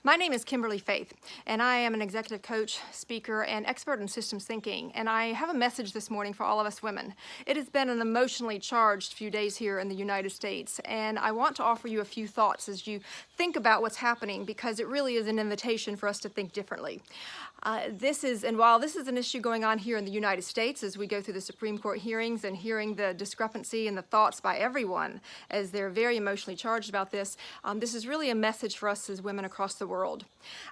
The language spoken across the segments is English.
My name is Kimberly Faith, and I am an executive coach, speaker, and expert in systems thinking, and I have a message this morning for all of us women. It has been an emotionally charged few days here in the United States, and I want to offer you a few thoughts as you think about what's happening, because it really is an invitation for us to think differently. While this is an issue going on here in the United States as we go through the Supreme Court hearings and hearing the discrepancy and the thoughts by everyone as they're very emotionally charged about this, this is really a message for us as women across the world.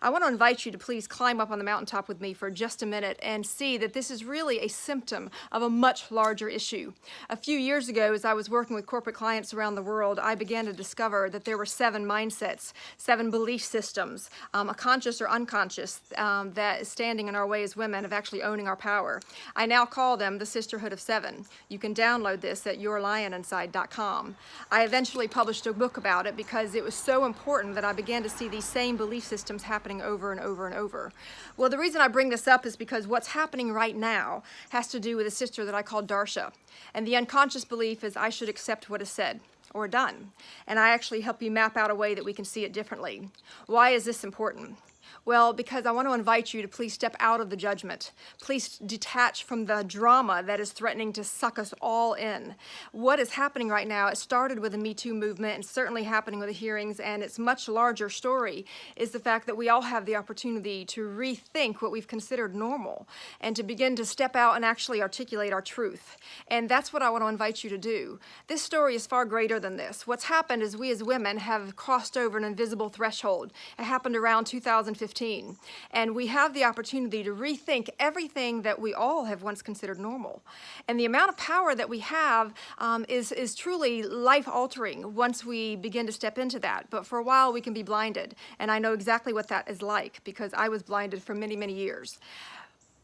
I want to invite you to please climb up on the mountaintop with me for just a minute and see that this is really a symptom of a much larger issue. A few years ago, as I was working with corporate clients around the world, I began to discover that there were 7 mindsets, 7 belief systems, a conscious or unconscious, that is standing in our way as women of actually owning our power. I now call them the Sisterhood of 7. You can download this at yourlioninside.com. I eventually published a book about it because it was so important that I began to see these same belief systems happening over and over and over. Well, the reason I bring this up is because what's happening right now has to do with a sister that I call Darsha. And the unconscious belief is I should accept what is said or done. And I actually help you map out a way that we can see it differently. Why is this important? Well, because I want to invite you to please step out of the judgment. Please detach from the drama that is threatening to suck us all in. What is happening right now, it started with the Me Too movement and certainly happening with the hearings, and its much larger story is the fact that we all have the opportunity to rethink what we've considered normal and to begin to step out and actually articulate our truth. And that's what I want to invite you to do. This story is far greater than this. What's happened is we as women have crossed over an invisible threshold. It happened around 2015. And we have the opportunity to rethink everything that we all have once considered normal. And the amount of power that we have is truly life-altering once we begin to step into that. But for a while, we can be blinded. And I know exactly what that is like because I was blinded for many, many years.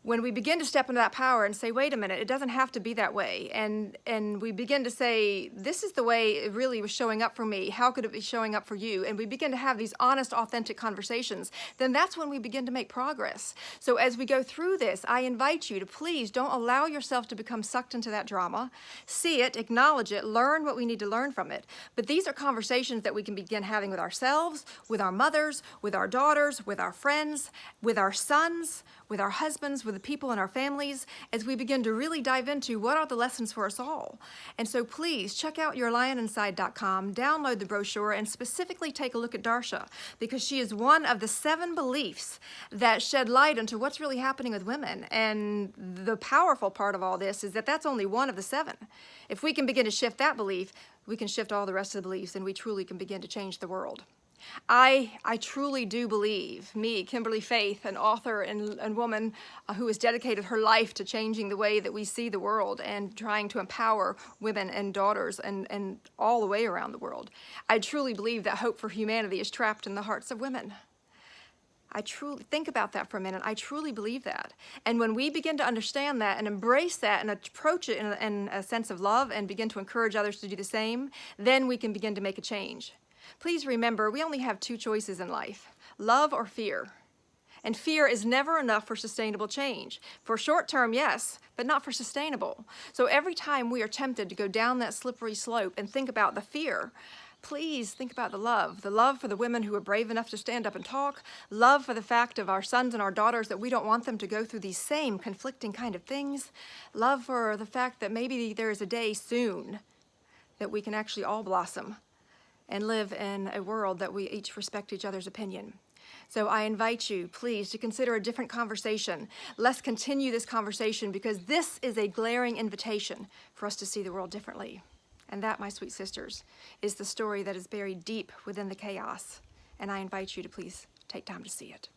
When we begin to step into that power and say, wait a minute, it doesn't have to be that way, and we begin to say, this is the way it really was showing up for me, how could it be showing up for you? And we begin to have these honest, authentic conversations, then that's when we begin to make progress. So as we go through this, I invite you to please don't allow yourself to become sucked into that drama. See it, acknowledge it, learn what we need to learn from it. But these are conversations that we can begin having with ourselves, with our mothers, with our daughters, with our friends, with our sons, with our husbands, with the people in our families, as we begin to really dive into what are the lessons for us all. And so please check out yourlioninside.com, download the brochure, and specifically take a look at Darsha, because she is one of the 7 beliefs that shed light into what's really happening with women. And the powerful part of all this is that that's only one of the 7. If we can begin to shift that belief, we can shift all the rest of the beliefs, and we truly can begin to change the world. I truly do believe, me, Kimberly Faith, an author and woman who has dedicated her life to changing the way that we see the world and trying to empower women and daughters and all the way around the world. I truly believe that hope for humanity is trapped in the hearts of women. I truly think about that for a minute. I truly believe that. And when we begin to understand that and embrace that and approach it in a sense of love and begin to encourage others to do the same, then we can begin to make a change. Please remember, we only have 2 choices in life, love or fear. And fear is never enough for sustainable change. For short term, yes, but not for sustainable. So every time we are tempted to go down that slippery slope and think about the fear, please think about the love for the women who are brave enough to stand up and talk, love for the fact of our sons and our daughters that we don't want them to go through these same conflicting kind of things, love for the fact that maybe there is a day soon that we can actually all blossom and live in a world that we each respect each other's opinion. So I invite you, please, to consider a different conversation. Let's continue this conversation because this is a glaring invitation for us to see the world differently. And that, my sweet sisters, is the story that is buried deep within the chaos. And I invite you to please take time to see it.